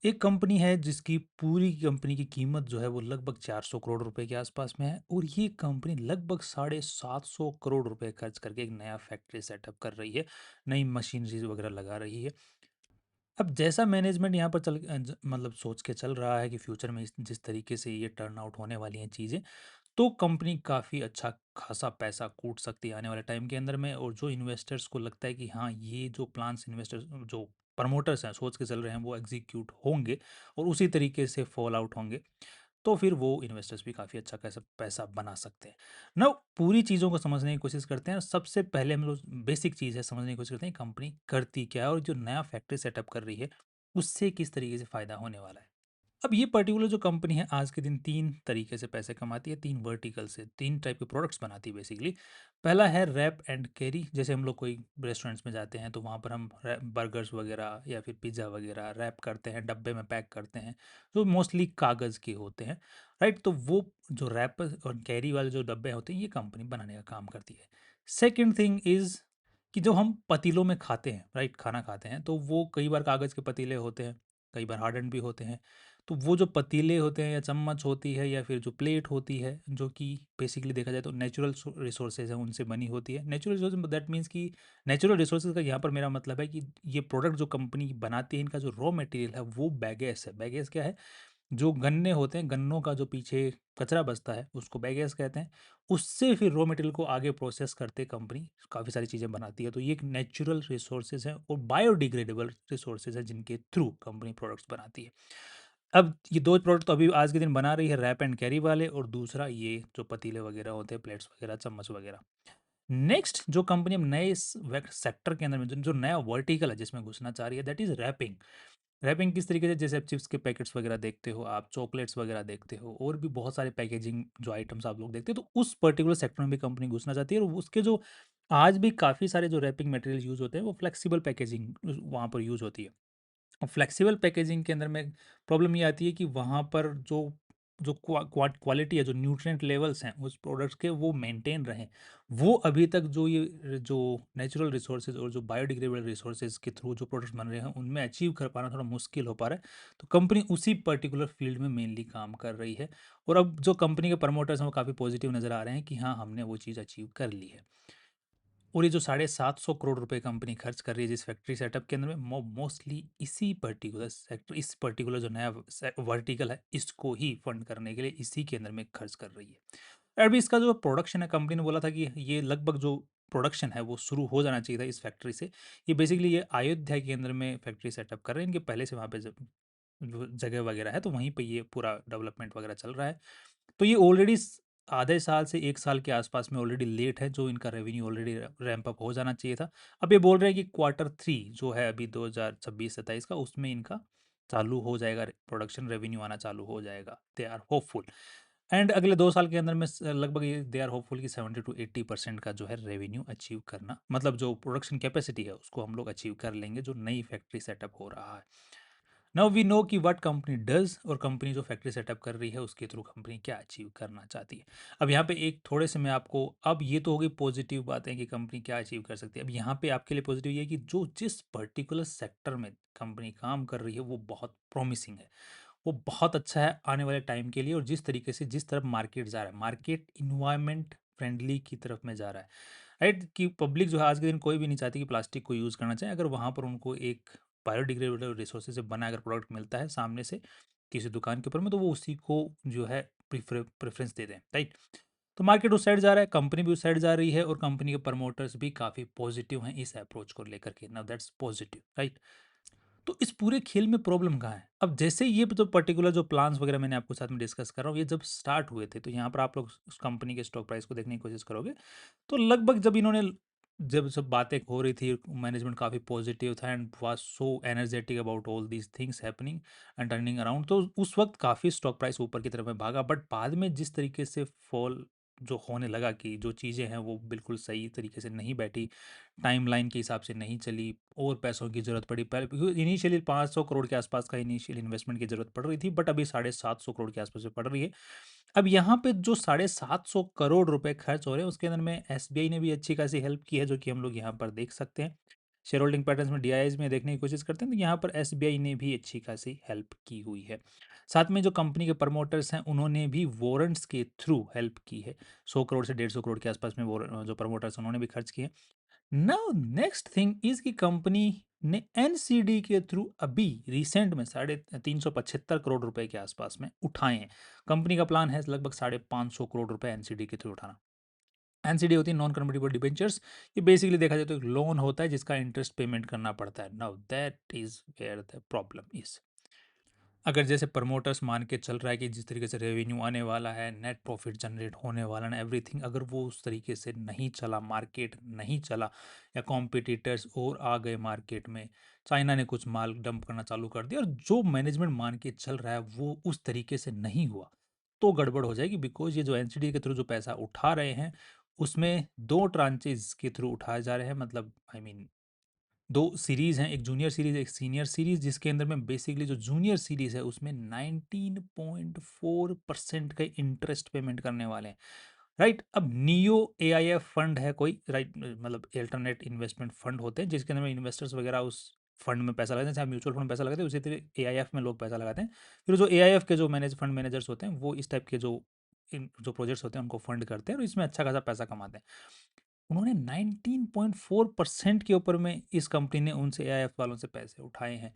एक कंपनी है जिसकी पूरी कंपनी की कीमत जो है वो लगभग 400 करोड़ रुपए के आसपास में है और ये कंपनी लगभग 750 करोड़ रुपए खर्च करके एक नया फैक्ट्री सेटअप कर रही है, नई मशीनरीज वगैरह लगा रही है। अब जैसा मैनेजमेंट यहाँ पर मतलब सोच के चल रहा है कि फ्यूचर में जिस तरीके से ये टर्न आउट होने वाली हैं चीज़ें, तो कंपनी काफ़ी अच्छा खासा पैसा कूट सकती है आने वाले टाइम के अंदर में। और जो इन्वेस्टर्स को लगता है कि हाँ, ये जो प्लान्स इन्वेस्टर्स जो प्रमोटर्स हैं सोच के चल रहे हैं वो एग्जीक्यूट होंगे और उसी तरीके से फॉल आउट होंगे, तो फिर वो इन्वेस्टर्स भी काफ़ी अच्छा कैसा पैसा बना सकते हैं। ना पूरी चीज़ों को समझने की कोशिश करते हैं। सबसे पहले हम लोग बेसिक चीज़ है समझने की कोशिश करते हैं कंपनी करती क्या है और जो नया फैक्ट्री सेटअप कर रही है उससे किस तरीके से फ़ायदा होने वाला है। अब ये पर्टिकुलर जो कंपनी है आज के दिन 3 तरीके से पैसे कमाती है, 3 वर्टिकल से, 3 टाइप के प्रोडक्ट्स बनाती है बेसिकली। पहला है रैप एंड कैरी, जैसे हम लोग कोई रेस्टोरेंट्स में जाते हैं तो वहाँ पर हम बर्गर्स वगैरह या फिर पिज़्ज़ा वगैरह रैप करते हैं, डब्बे में पैक करते हैं, जो मोस्टली कागज़ के होते हैं, राइट? तो वो जो रैप और कैरी वाले जो डब्बे होते हैं, ये कंपनी बनाने का काम करती है। सेकंड थिंग इज़ कि जो हम पतीलों में खाते हैं, राइट? खाना खाते हैं, तो वो कई बार कागज़ के पतीले होते हैं, कई बार हार्डन्ड भी होते हैं। तो वो जो पतीले होते हैं या चम्मच होती है या फिर जो प्लेट होती है जो कि बेसिकली देखा जाए तो नेचुरल रिसोर्सेज हैं उनसे बनी होती है। नेचुरल रिसोर्स दैट मीन्स कि नेचुरल रिसोर्सेज का यहाँ पर मेरा मतलब है कि ये प्रोडक्ट जो कंपनी बनाती है इनका जो रॉ मटेरियल है वो बैगेस है। बैगेस क्या है? जो गन्ने होते हैं, गन्नों का जो पीछे कचरा बचता है उसको बैगेस कहते हैं। उससे फिर रॉ मटेरियल को आगे प्रोसेस करते कंपनी काफ़ी सारी चीज़ें बनाती है। तो ये एक नेचुरल रिसोर्सेज है और बायोडिग्रेडेबल रिसोर्सेज है जिनके थ्रू कंपनी प्रोडक्ट्स बनाती है। अब ये 2 प्रोडक्ट तो अभी आज के दिन बना रही है, रैप एंड कैरी वाले, और दूसरा ये जो पतीले वगैरह होते हैं, प्लेट्स वगैरह, चम्मच वगैरह। नेक्स्ट जो कंपनी अब नए इस सेक्टर के अंदर में जो नया वर्टिकल है जिसमें घुसना चाह रही है, दैट इज़ रैपिंग। रैपिंग किस तरीके से? जैसे आप चिप्स के पैकेट्स वगैरह देखते हो, आप चॉकलेट्स वगैरह देखते हो और भी बहुत सारे पैकेजिंग जो आइटम्स आप लोग देखते हो, तो उस पर्टिकुलर सेक्टर में भी कंपनी घुसना चाहती है। और उसके जो आज भी काफ़ी सारे जो रैपिंग मटेरियल यूज़ होते हैं वो फ्लेक्सिबल पैकेजिंग वहाँ पर यूज़ होती है। फ्लेक्सिबल पैकेजिंग के अंदर में प्रॉब्लम ये आती है कि वहाँ पर जो जो क्वालिटी है, जो न्यूट्रिएंट लेवल्स हैं उस प्रोडक्ट्स के, वो मेंटेन रहें। वो अभी तक जो नेचुरल रिसोर्सेज और जो बायोडिग्रेडेबल रिसोर्सेज के थ्रू जो प्रोडक्ट्स बन रहे हैं उनमें अचीव कर पाना थोड़ा मुश्किल हो पा रहा है। तो कंपनी उसी पर्टिकुलर फील्ड में मेनली काम कर रही है और अब जो कंपनी के प्रमोटर्स हैं वो काफ़ी पॉजिटिव नज़र आ रहे हैं कि हाँ, हमने वो चीज़ अचीव कर ली है। और ये जो 750 करोड़ रुपए कंपनी खर्च कर रही है जिस फैक्ट्री सेटअप के अंदर में, मोस्टली इसी पर्टिकुलर सेक्टर, इस पर्टिकुलर जो नया वर्टिकल है इसको ही फंड करने के लिए इसी के अंदर में खर्च कर रही है। अभी इसका जो प्रोडक्शन है, कंपनी ने बोला था कि ये लगभग जो प्रोडक्शन है वो शुरू हो जाना चाहिए था इस फैक्ट्री से। ये बेसिकली ये अयोध्या के अंदर में फैक्ट्री सेटअप कर रहे हैं, इनके पहले से वहाँ पे जो जगह वगैरह है तो वहीं पे ये पूरा डेवलपमेंट वगैरह चल रहा है। तो ये ऑलरेडी आधे साल से 1 साल के आसपास में ऑलरेडी लेट है, जो इनका रेवेन्यू ऑलरेडी रैंप अप हो जाना चाहिए था। अब ये बोल रहे हैं कि क्वार्टर 3 जो है अभी 2026-27 का, उसमें इनका चालू हो जाएगा, प्रोडक्शन रेवेन्यू आना चालू हो जाएगा। दे आर होपफुल एंड अगले 2 साल के अंदर में लगभग ये दे आर होपफुल कि 70 टू 80% का जो है रेवेन्यू अचीव करना, मतलब जो प्रोडक्शन कैपेसिटी है उसको हम लोग अचीव कर लेंगे जो नई फैक्ट्री सेटअप हो रहा है। नाउ वी नो कि व्हाट कंपनी डज, और कंपनी जो फैक्ट्री सेटअप कर रही है उसके थ्रू कंपनी क्या अचीव करना चाहती है। अब यहाँ पे एक थोड़े से मैं आपको, अब ये तो हो गई पॉजिटिव बातें कि कंपनी क्या अचीव कर सकती है। अब यहाँ पे आपके लिए पॉजिटिव ये है कि जो जिस पर्टिकुलर सेक्टर में कंपनी काम कर रही है वो बहुत प्रॉमिसिंग है, वो बहुत अच्छा है आने वाले टाइम के लिए। और जिस तरीके से जिस तरफ मार्केट जा रहा है, मार्केट इन्वायरमेंट फ्रेंडली की तरफ में जा रहा है, राइट? कि पब्लिक जो है आज के दिन कोई भी नहीं चाहती कि प्लास्टिक को यूज़ करना चाहिए। अगर वहाँ पर उनको एक बायोडिग्रेडेबल रिसोर्सेज से बना अगर प्रोडक्ट मिलता है सामने से किसी दुकान के ऊपर में, तो वो उसी को जो है प्रेफरेंस दे दें, राइट? तो मार्केट उस साइड जा रहा है, कंपनी भी उस साइड जा रही है और कंपनी के प्रमोटर्स भी काफ़ी पॉजिटिव हैं इस अप्रोच को लेकर के। Now that's positive, right? तो इस पूरे खेल में प्रॉब्लम कहाँ है? अब जैसे ये जो पर्टिकुलर जो प्लान्स वगैरह मैंने आपके साथ में डिस्कस कर रहा हूँ, ये जब स्टार्ट हुए थे, तो यहाँ पर आप लोग उस कंपनी के स्टॉक प्राइस को देखने की कोशिश करोगे, तो लगभग जब सब बातें हो रही थी, मैनेजमेंट काफ़ी पॉजिटिव था and was so energetic about all these things happening and turning around, तो उस वक़्त काफ़ी स्टॉक प्राइस ऊपर की तरफ में भागा। बट बाद में जिस तरीके से फॉल जो होने लगा कि जो चीज़ें हैं वो बिल्कुल सही तरीके से नहीं बैठी, टाइमलाइन के हिसाब से नहीं चली और पैसों की ज़रूरत पड़ी। पहले क्योंकि इनिशियली 500 करोड़ के आसपास का इनिशियल इन्वेस्टमेंट की ज़रूरत पड़ रही थी, बट अभी 750 करोड़ के आसपास में पड़ रही है। अब यहाँ पे जो 750 करोड़ रुपए खर्च हो रहे हैं उसके अंदर में एसबीआई ने भी अच्छी खासी हेल्प की है, जो कि हम लोग यहाँ पर देख सकते हैं। शेयर होल्डिंग पैटर्न्स में डीआईआईज़ में देखने की कोशिश करते हैं तो यहाँ पर एसबीआई ने भी अच्छी खासी हेल्प की हुई है। साथ में जो कंपनी के प्रमोटर्स हैं उन्होंने भी वारंट्स के थ्रू हेल्प की है। 100 करोड़ से 150 करोड़ के आसपास में जो प्रमोटर्स उन्होंने भी खर्च किए। नाउ नेक्स्ट थिंग इज कि कंपनी ने एनसीडी के थ्रू अभी रिसेंट में 375 करोड़ रुपए के आसपास में उठाए हैं। कंपनी का प्लान है लगभग 550 करोड़ रुपए एनसीडी के थ्रू उठाना। एनसीडी होती है नॉन कन्वर्टिबल डिबेंचर्स। ये बेसिकली देखा जाए तो एक लोन होता है जिसका इंटरेस्ट पेमेंट करना पड़ता है। Now that is where the problem is, अगर जैसे प्रमोटर्स मान के चल रहा है कि जिस तरीके से रेवेन्यू आने वाला है, नेट प्रॉफिट जनरेट होने वाला है, एवरीथिंग, अगर वो उस तरीके से नहीं चला, मार्केट नहीं चला या कॉम्पिटिटर्स और आ गए मार्केट में, चाइना ने कुछ माल डंप करना चालू कर दिया और जो मैनेजमेंट मान के चल रहा है वो उस तरीके से नहीं हुआ, तो गड़बड़ हो जाएगी। बिकॉज ये जो एनसीडी के थ्रू जो पैसा उठा रहे हैं उसमें दो ट्रांचेज के थ्रू उठाए जा रहे हैं, मतलब आई मीन 2 सीरीज़ हैं, एक जूनियर सीरीज़, एक सीनियर सीरीज़, जिसके अंदर में बेसिकली जो जूनियर सीरीज़ है उसमें 19.4% का इंटरेस्ट पेमेंट करने वाले हैं, राइट? अब नियो एआईएफ फंड है कोई, राइट? मतलब अल्टरनेट इन्वेस्टमेंट फंड होते हैं जिसके अंदर में इन्वेस्टर्स वगैरह उस फंड में पैसा लगाते हैं, जैसे आप म्यूचुअल फंड में पैसा लगाते हैं उसी तरह एआईएफ में लोग पैसा लगाते हैं। फिर जो एआईएफ के जो फंड मैनेजर्स होते हैं वो इस टाइप के जो प्रोजेक्ट्स होते हैं उनको फंड करते हैं और इसमें अच्छा खासा पैसा कमाते हैं। उन्होंने 19.4% के ऊपर में इस कंपनी ने उनसे एआईएफ वालों से पैसे उठाए हैं,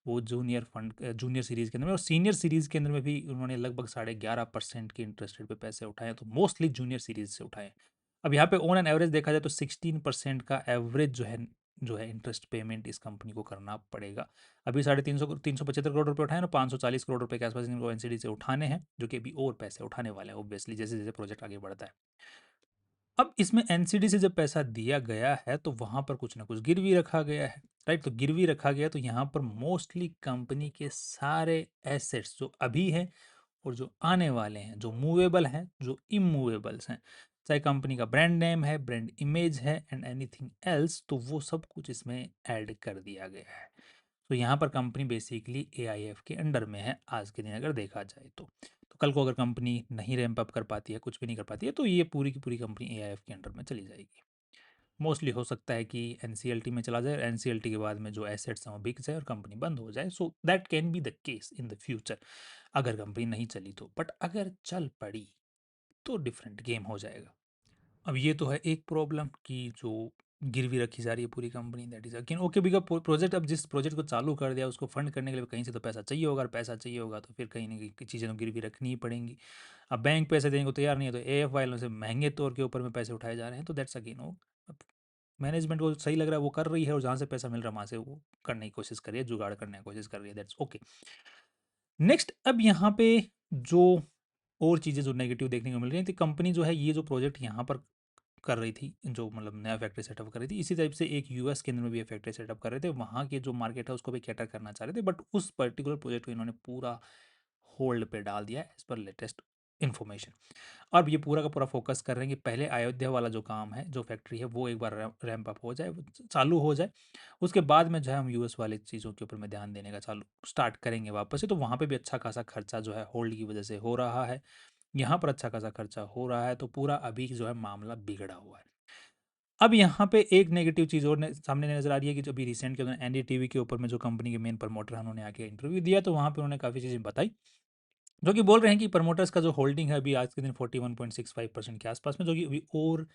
वो जूनियर सीरीज़ के अंदर में, और सीनियर सीरीज़ के अंदर में भी उन्होंने लगभग 11.5% के इंटरेस्ट रेट पे पैसे उठाए हैं, तो मोस्टली जूनियर सीरीज़ से उठाए हैं। अब यहाँ पे ऑन एन एवरेज देखा जाए तो 16% का एवरेज जो है इंटरेस्ट पेमेंट इस कंपनी को करना पड़ेगा। अभी 375 करोड़ रुपए उठाए ना, 540 करोड़ रुपए के आसपास इनको एनसीडी से उठाने हैं, जो कि अभी और पैसे उठाने वाले हैं ऑब्वियसली जैसे जैसे प्रोजेक्ट आगे बढ़ता है। अब इसमें एनसीडी से जब पैसा दिया गया है तो वहाँ पर कुछ ना कुछ गिरवी रखा गया है, राइट? तो गिरवी रखा गया तो यहाँ पर मोस्टली कंपनी के सारे एसेट्स जो अभी हैं और जो आने वाले हैं, जो मूवेबल हैं, जो इमूवेबल्स हैं, चाहे कंपनी का ब्रांड नेम है, ब्रांड इमेज है एंड एनीथिंग एल्स, तो वो सब कुछ इसमें ऐड कर दिया गया है। तो यहाँ पर कंपनी बेसिकली एआईएफ के अंडर में है आज के दिन अगर देखा जाए तो कल को अगर कंपनी नहीं रैंप अप कर पाती है, कुछ भी नहीं कर पाती है, तो ये पूरी की पूरी कंपनी एआईएफ के अंडर में चली जाएगी। मोस्टली हो सकता है कि एनसीएलटी में चला जाए, एनसीएलटी के बाद में जो एसेट्स हैं वो बिक जाए और कंपनी बंद हो जाए। So that can be the case in the future, अगर कंपनी नहीं चली तो। बट अगर चल पड़ी तो डिफरेंट गेम हो जाएगा। अब ये तो है एक प्रॉब्लम कि जो गिरवी रखी जा रही है पूरी company, that is again okay, because project, अब जिस प्रोजेक्ट को चालू कर दिया उसको फंड करने के लिए कहीं से तो पैसा चाहिए होगा, और पैसा चाहिए होगा तो फिर कहीं ना कहीं चीज़ें तो गिरवी रखनी ही पड़ेंगी। अब बैंक पैसे देने को तैयार नहीं है तो एएफ वालों से महंगे तौर के ऊपर में पैसे उठाए जा रहे हैं, तो दैट्स अगेन वो मैनेजमेंट को सही लग रहा है वो कर रही है, और जहाँ से पैसा मिल रहा है वहाँ से वो करने की कोशिश कर रही है, जुगाड़ करने की कोशिश कर रही है, दैट्स ओके। नेक्स्ट, अब यहाँ पे जो और चीज़ें जो नेगेटिव देखने को मिल रही थी, कंपनी जो है ये जो प्रोजेक्ट यहाँ पर कर रही थी, जो मतलब नया फैक्ट्री सेटअप कर रही थी, इसी टाइप से एक यूएस के अंदर में भी ये फैक्ट्री सेटअप कर रहे थे, वहाँ के जो मार्केट है उसको भी कैटर करना चाह रहे थे, बट उस पर्टिकुलर प्रोजेक्ट को इन्होंने पूरा होल्ड पे डाल दिया एज पर लेटेस्ट इन्फॉर्मेशन। अब ये पूरा का पूरा फोकस कर रहे हैं कि पहले अयोध्या वाला जो काम है, जो फैक्ट्री है, वो एक बार रैंप अप हो जाए, वो चालू हो जाए, उसके बाद में जो है हम यूएस वाले चीज़ों के ऊपर में ध्यान देने का चालू स्टार्ट करेंगे वापस से। तो वहाँ पे भी अच्छा खासा खर्चा जो है होल्ड की वजह से हो रहा है, यहाँ पर अच्छा खासा खर्चा हो रहा है, तो पूरा अभी जो है मामला बिगड़ा हुआ है। अब यहाँ पे एक नेगेटिव चीज़ और सामने नजर आ रही है कि जो अभी रिसेंट के अंदर एनडीटीवी के ऊपर में जो कंपनी के मेन प्रमोटर हैं उन्होंने आके इंटरव्यू दिया, तो वहाँ पे उन्होंने काफ़ी चीज़ें बताई, जो कि बोल रहे हैं कि प्रमोटर्स का जो होल्डिंग है अभी आज के दिन 41.65% के आसपास में, जो कि अभी और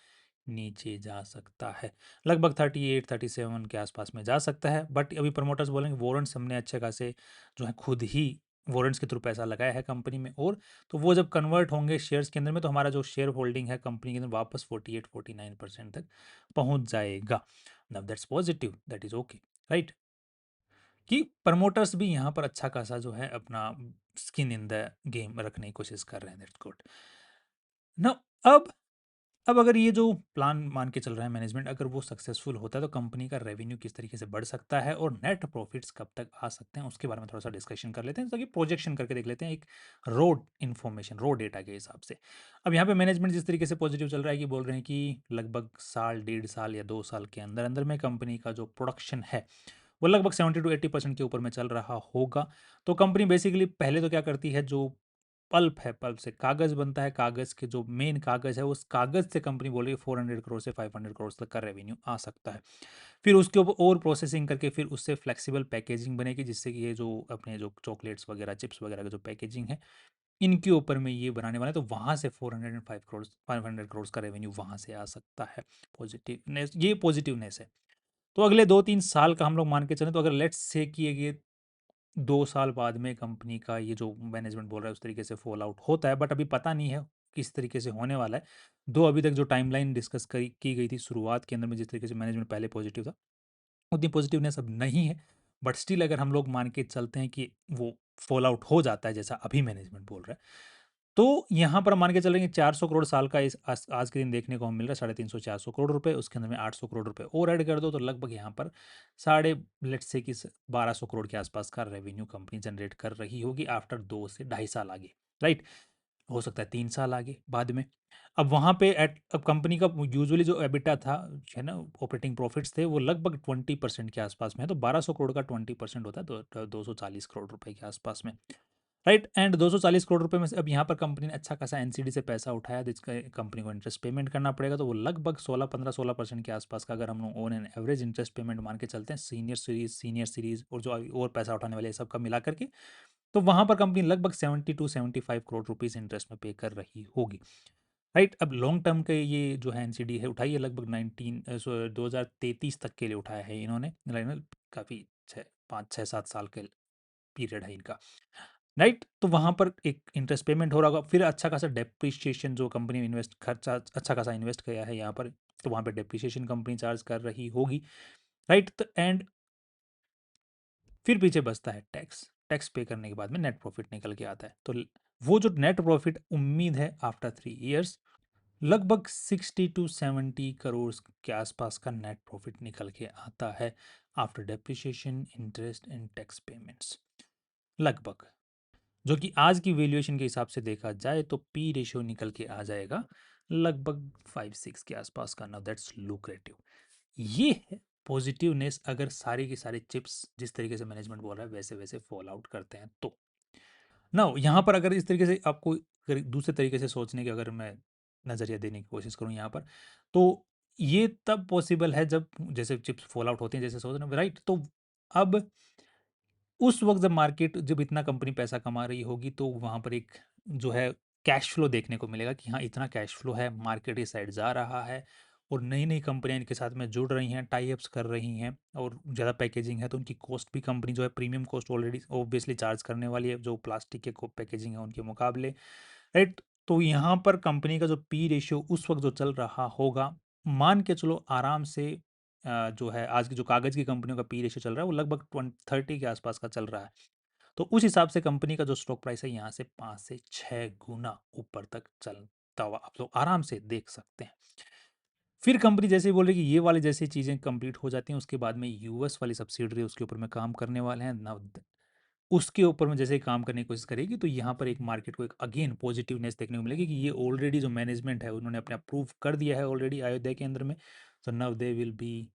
नीचे जा सकता है, लगभग 38-37 के आसपास में जा सकता है। बट अभी प्रमोटर्स बोलेंगे वारंट्स हमने अच्छे खासे जो है खुद ही वारंट्स के थ्रू पैसा लगाया है कंपनी में, और तो वो जब कन्वर्ट होंगे शेयर्स के अंदर में तो हमारा जो शेयर होल्डिंग है कंपनी के अंदर वापस 48-49% तक पहुंच जाएगा। Now that's positive, that is okay, right? कि प्रमोटर्स भी यहाँ पर अच्छा खासा जो है अपना स्किन इन द गेम रखने की कोशिश कर रहे हैं, दैट्स गुड। ना, अब अगर ये जो प्लान मान के चल रहा है मैनेजमेंट, अगर वो सक्सेसफुल होता है तो कंपनी का रेवेन्यू किस तरीके से बढ़ सकता है और नेट प्रॉफिट्स कब तक आ सकते हैं, उसके बारे में थोड़ा सा डिस्कशन कर लेते हैं, ताकि प्रोजेक्शन करके देख लेते हैं एक रो डेटा के हिसाब से। अब यहाँ पे मैनेजमेंट जिस तरीके से पॉजिटिव चल रहा है कि बोल रहे हैं कि लगभग साल, 1.5 साल या 2 साल के अंदर अंदर में कंपनी का जो प्रोडक्शन है वो लगभग 70 to 80% के ऊपर में चल रहा होगा। तो कंपनी बेसिकली पहले तो क्या करती है, जो पल्प है, पल्प से कागज़ बनता है, कागज़ के जो मेन कागज़ है, उस कागज़ से कंपनी बोल रही है 400 करोड़ से 500 करोड़ तक का रेवेन्यू आ सकता है। फिर उसके ऊपर और प्रोसेसिंग करके फिर उससे फ्लेक्सिबल पैकेजिंग बनेगी, जिससे कि ये जो अपने जो चॉकलेट्स वगैरह, चिप्स वगैरह का जो पैकेजिंग है, इनके ऊपर में ये बनाने वाला है, तो वहाँ से 405 करोड़ 500 करोड़ का रेवेन्यू वहाँ से आ सकता है। पॉजिटिवनेस, ये पॉजिटिवनेस है। तो अगले 2-3 साल का हम लोग मान के चलें, तो अगर लेट्स से कि ये 2 साल बाद में कंपनी का ये जो मैनेजमेंट बोल रहा है उस तरीके से फॉल आउट होता है, बट अभी पता नहीं है किस तरीके से होने वाला है। दो अभी तक जो टाइमलाइन डिस्कस करी की गई थी शुरुआत के अंदर में, जिस तरीके से मैनेजमेंट पहले पॉजिटिव था, उतनी पॉजिटिवनेस अब नहीं है। बट स्टिल अगर हम लोग मान के चलते हैं कि वो फॉल आउट हो जाता है जैसा अभी मैनेजमेंट बोल रहा है, तो यहाँ पर हम मान के चल रहे हैं कि 400 करोड़ साल का इस आज के दिन देखने को हमें मिल रहा है, 350 400 करोड़ रुपए, उसके अंदर में 800 करोड़ रुपए और ऐड कर दो, तो लगभग यहाँ पर साढ़े लेट्स से कि 1200 करोड़ के आसपास का रेवेन्यू कंपनी जनरेट कर रही होगी आफ्टर 2 से 2.5 साल आगे, राइट? हो सकता है 3 साल आगे बाद में। अब वहाँ पे अब कंपनी का यूजुअली जो एबिटा था, है ना, ऑपरेटिंग प्रॉफिट्स थे, वो लगभग 20% के आसपास में है, तो 1200 करोड़ का 20% होता है, तो 240 करोड़ रुपए के आसपास में, राइट? एंड 240 करोड़ रुपए में से अब यहाँ पर कंपनी ने अच्छा खासा एनसीडी से पैसा उठाया, जिसका कंपनी को इंटरेस्ट पेमेंट करना पड़ेगा, तो वो लगभग 16 के आसपास का, अगर हम लोग on an average interest payment मान के चलते हैं, सीनियर सीरीज और जो अभी और पैसा उठाने वाले सबका मिला करके, तो वहाँ पर कंपनी लगभग 70 to 75 करोड़ रुपीज़ इंटरेस्ट में पे कर रही होगी, राइट? अब लॉन्ग टर्म के ये जो है एनसीडी है उठाई है, लगभग 2033 तक के लिए उठाया है इन्होंने, काफ़ी 5 6 7 साल के पीरियड है इनका, राइट? तो वहाँ पर एक इंटरेस्ट पेमेंट हो रहा होगा, फिर अच्छा खासा डेप्रिसिएशन जो कंपनी इन्वेस्ट खर्चा अच्छा खासा इन्वेस्ट किया है यहाँ पर, तो वहाँ पे डेप्रिसिएशन कंपनी चार्ज कर रही होगी, राइट? तो एंड फिर पीछे बचता है टैक्स, टैक्स पे करने के बाद में नेट प्रॉफिट निकल के आता है, तो वो जो नेट प्रॉफिट उम्मीद है आफ्टर 3 इयर्स, लगभग 60 to 70 करोड़ के आसपास का नेट प्रॉफिट निकल के आता है after depreciation, interest and tax payments, लगभग, जो कि आज की वैल्यूएशन के हिसाब से देखा जाए तो पी रेशियो निकल के आ जाएगा लगभग 5-6 के आसपास का। Now that's lucrative. ये है पॉजिटिवनेस, अगर सारी की सारी चिप्स जिस तरीके से मैनेजमेंट बोल रहा है वैसे वैसे फॉल आउट करते हैं तो। नाउ यहाँ पर अगर इस तरीके से आपको अगर दूसरे तरीके से सोचने की अगर मैं नज़रिया देने की कोशिश करूँ यहाँ पर, तो ये तब पॉसिबल है जब जैसे चिप्स फॉल आउट होती हैं, जैसे सोच रहे हैं, राइट? तो अब उस वक़्त जब मार्केट जब इतना कंपनी पैसा कमा रही होगी, तो वहाँ पर एक जो है कैश फ्लो देखने को मिलेगा कि हाँ, इतना कैश फ्लो है, मार्केट इस साइड जा रहा है और नई-नई कंपनियाँ इनके साथ में जुड़ रही हैं, टाई अप्स कर रही हैं और ज़्यादा पैकेजिंग है, तो उनकी कॉस्ट भी कंपनी जो है premium cost already obviously charge करने वाली है, जो प्लास्टिक के को पैकेजिंग है उनके मुकाबले, राइट? तो यहाँ पर कंपनी का जो पी रेशियो उस वक़्त जो चल रहा होगा, मान के चलो आराम से जो है आज की जो कागज़ की कंपनियों का पी रेशियो चल रहा है, वो लगभग 30 के आसपास का चल रहा है। तो उस हिसाब से कंपनी का जो स्टॉक प्राइस है यहाँ से 5 से 6 गुना ऊपर तक चलता हुआ आप लोग आराम से देख सकते हैं। फिर कंपनी जैसे ही बोल रही है कि ये वाली जैसी चीज़ें कंप्लीट हो जाती हैं, उसके बाद में यूएस वाली सब्सिडियरी उसके ऊपर में काम करने वाले हैं। नाउ उसके ऊपर में जैसे ही काम करने की कोशिश करेगी, तो यहाँ पर एक मार्केट को एक अगेन पॉजिटिवनेस देखने को मिलेगी कि ये ऑलरेडी जो मैनेजमेंट है उन्होंने अपने प्रूव कर दिया है ऑलरेडी अयोध्या के अंदर में। So now they will be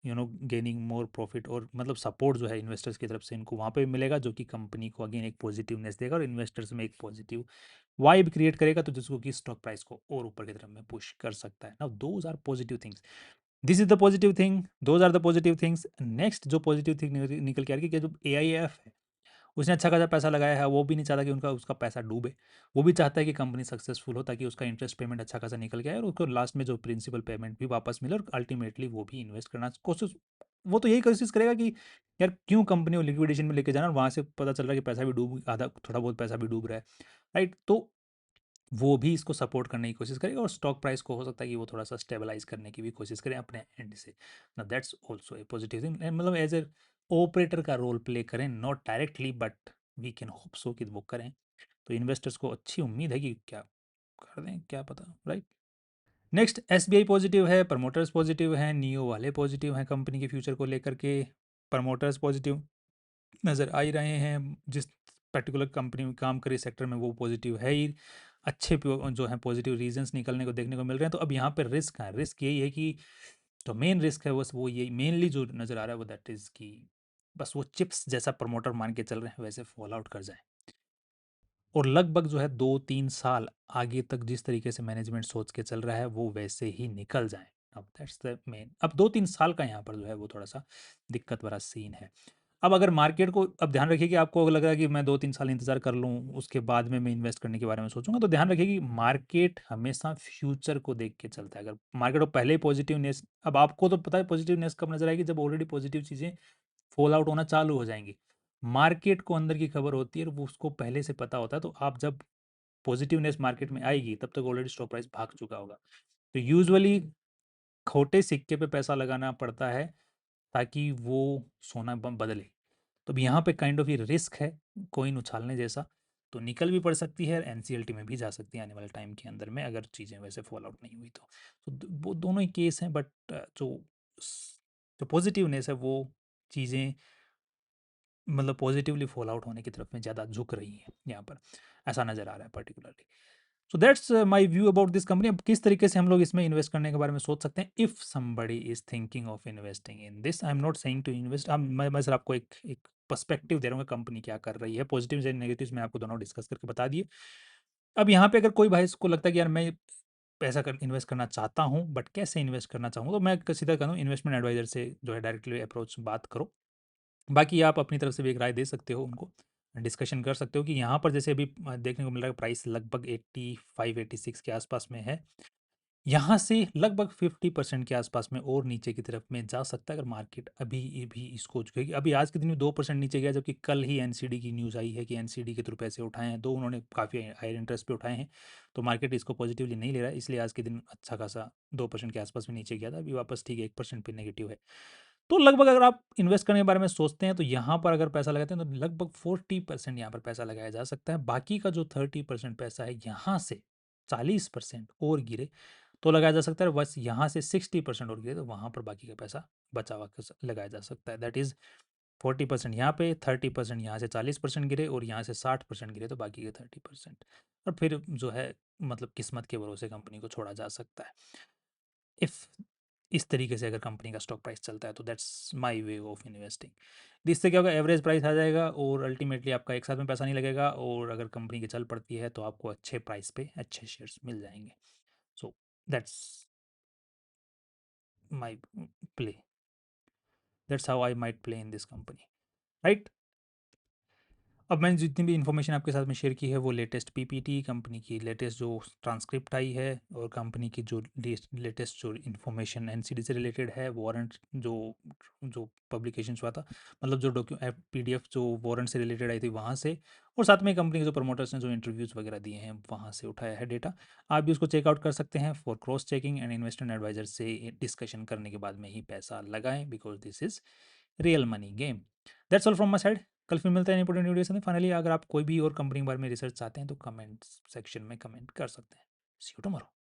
gaining more profit, और मतलब सपोर्ट जो है इन्वेस्टर्स की तरफ से इनको वहाँ पे मिलेगा, जो कि कंपनी को अगेन एक पॉजिटिवनेस देगा और इन्वेस्टर्स में एक पॉजिटिव वाइब क्रिएट करेगा, तो जिसको कि स्टॉक प्राइस को और ऊपर की तरफ में पुश कर सकता है। Now those are positive things, this is the positive thing, those are the positive things. Next जो पॉजिटिव थिंग निकल के आ रही है कि जो AIF है, उसने अच्छा खासा पैसा लगाया है, वो भी नहीं चाहता कि उनका उसका पैसा डूबे। वो भी चाहता है कि कंपनी सक्सेसफुल हो, ताकि उसका इंटरेस्ट पेमेंट अच्छा खासा निकल के आए और उसको लास्ट में जो प्रिंसिपल पेमेंट भी वापस मिले, और अल्टीमेटली वो भी इन्वेस्ट करना कोशिश, वो तो यही कोशिश करेगा कि यार क्यों कंपनी को लिक्विडेशन में लेके जाना, और वहाँ से पता चल रहा है कि पैसा भी डूब, आधा थोड़ा बहुत पैसा भी डूब रहा है, राइट? तो वो भी इसको सपोर्ट करने की कोशिश करेगा, और स्टॉक प्राइस को हो सकता है कि वो थोड़ा सा स्टेबलाइज करने की भी कोशिश करें अपने एंड से। ना that's also a positive thing, मतलब एज ए ऑपरेटर का रोल प्ले करें, not directly, but we can hope so कि वो करें, तो इन्वेस्टर्स को अच्छी उम्मीद है कि क्या कर दें, क्या पता, राइट? नेक्स्ट SBI पॉजिटिव है, प्रमोटर्स पॉजिटिव हैं, नियो वाले पॉजिटिव हैं कंपनी के फ्यूचर को लेकर के। प्रमोटर्स पॉजिटिव नज़र आ ही रहे हैं, जिस पर्टिकुलर कंपनी में काम करे सेक्टर में वो पॉजिटिव है ही। अच्छे जो है पॉजिटिव रीजंस निकलने को देखने को मिल रहे हैं। तो अब यहाँ पे रिस्क है, रिस्क यही है कि जो मेन रिस्क है बस वो यही मेनली जो नज़र आ रहा है वो दैट इज़ कि बस वो चिप्स जैसा प्रमोटर मान के चल रहे हैं वैसे फॉल आउट कर जाए। और लगभग जो है 2-3 साल आगे तक जिस तरीके से मैनेजमेंट सोच के चल रहा है वो वैसे ही निकल जाएँ। अब दैट्स द मेन, अब 2-3 साल का यहाँ पर जो है वो थोड़ा-सा दिक्कत भरा सीन है। अब अगर मार्केट को, अब ध्यान रखिए कि आपको लग रहा है कि मैं 2-3 साल इंतज़ार कर लूँ, उसके बाद में मैं इन्वेस्ट करने के बारे में सोचूँगा, तो ध्यान रखिए कि मार्केट हमेशा फ्यूचर को देख के चलता है। अगर मार्केट को पहले ही पॉजिटिवनेस, अब आपको तो पता है पॉजिटिवनेस कब नज़र आएगी, जब ऑलरेडी पॉजिटिव चीज़ें फॉल आउट होना चालू हो जाएँगी। मार्केट को अंदर की खबर होती है और वो उसको पहले से पता होता है, तो आप जब पॉजिटिवनेस मार्केट में आएगी तब तक ऑलरेडी स्टॉक प्राइस भाग चुका होगा। तो यूजुअली खोटे सिक्के पे पैसा लगाना पड़ता है ताकि वो सोना बदले। तो अब यहाँ पे काइंड ऑफ ये रिस्क है कॉइन उछालने जैसा, तो निकल भी पड़ सकती है, एनसीएलटी में भी जा सकती है आने वाले टाइम के अंदर में, अगर चीज़ें वैसे फॉल आउट नहीं हुई तो वो दोनों ही केस हैं, बट जो पॉजिटिवनेस है वो चीज़ें मतलब पॉजिटिवली फॉल आउट होने की तरफ में ज़्यादा झुक रही है यहाँ पर, ऐसा नज़र आ रहा है particularly. So that's my view about this company. अब किस तरीके से हम लोग इसमें इन्वेस्ट करने के बारे में सोच सकते हैं, if somebody is thinking of investing in this. I am not saying to invest, मैं सिर्फ आपको एक पर्सपेक्टिव दे रहा हूँ कंपनी क्या कर रही है, पॉजिटिव एंड नेगेटिव मैं आपको दोनों डिस्कस करके बता दिए। अब यहाँ पे अगर कोई भाई इसको लगता है कि यार मैं पैसा कर इन्वेस्ट करना चाहता हूँ बट कैसे इन्वेस्ट करना चाहूँ, तो मैं सीधा कहूँ इन्वेस्टमेंट एडवाइजर से जो है डायरेक्टली अप्रोच बात करो। बाकी आप अपनी तरफ से भी एक राय दे सकते हो उनको, डिस्कशन कर सकते हो कि यहाँ पर जैसे अभी देखने को मिल रहा है प्राइस लगभग 85-86 के आसपास में है। यहाँ से लगभग 50% के आसपास में और नीचे की तरफ में जा सकता है अगर मार्केट अभी ये भी इसको झुकेगी। अभी आज के दिन में 2% नीचे गया, जबकि कल ही एनसीडी की न्यूज़ आई है कि एनसीडी के थ्रू पैसे उठाए हैं, तो उन्होंने काफ़ी हायर इंटरेस्ट पे उठाए हैं, तो मार्केट इसको पॉजिटिवली नहीं ले रहा है, इसलिए आज के दिन अच्छा खासा 2% के आसपास में नीचे गया था, अभी वापस ठीक है 1% पे नेगेटिव है। तो लगभग अगर आप इन्वेस्ट करने के बारे में सोचते हैं तो यहाँ पर अगर पैसा लगाते हैं तो लगभग 40% यहाँ पर पैसा लगाया जा सकता है। बाकी का जो 30% पैसा है यहाँ से 40% और गिरे तो लगाया जा सकता है, बस यहाँ से 60% और गिरे तो वहाँ पर बाकी का पैसा बचा हुआ लगाया जा सकता है। दैट इज़ 40% यहाँ पे, 30% यहाँ से 40% गिरे और यहाँ से 60% गिरे तो बाकी के 30%, और फिर जो है मतलब किस्मत के भरोसे कंपनी को छोड़ा जा सकता है। इफ़ इस तरीके से अगर कंपनी का स्टॉक प्राइस चलता है तो that's my way of investing. जिससे क्या होगा, एवरेज प्राइस आ जाएगा और अल्टीमेटली आपका एक साथ में पैसा नहीं लगेगा, और अगर कंपनी की चल पड़ती है तो आपको अच्छे प्राइस पे अच्छे शेयर्स मिल जाएंगे। So that's my play, that's how I might play in this company, right. अब मैंने जितनी भी इन्फॉर्मेशन आपके साथ में शेयर की है वो लेटेस्ट पीपीटी, कंपनी की लेटेस्ट जो ट्रांसक्रिप्ट आई है, और कंपनी की जो लेटेस्ट जो इन्फॉर्मेशन एनसीडी से रिलेटेड है, वारंट जो जो पब्लिकेशन हुआ था, मतलब जो पीडीएफ जो वारंट से रिलेटेड आई थी वहाँ से, और साथ में कंपनी के जो प्रमोटर्स ने जो इंटरव्यूज़ वगैरह दिए हैं वहाँ से उठाया है डेटा। आप भी उसको चेकआउट कर सकते हैं for cross checking and investment advisor से डिस्कशन करने के बाद में ही पैसा लगाएं, because this is real money game. That's all from my side. कल फिर मिलते हैं इंपॉर्टेंट वीडियो से। फाइनली अगर आप कोई भी और कंपनी के बारे में रिसर्च चाहते हैं तो कमेंट सेक्शन में कमेंट कर सकते हैं। सी यू टुमारो।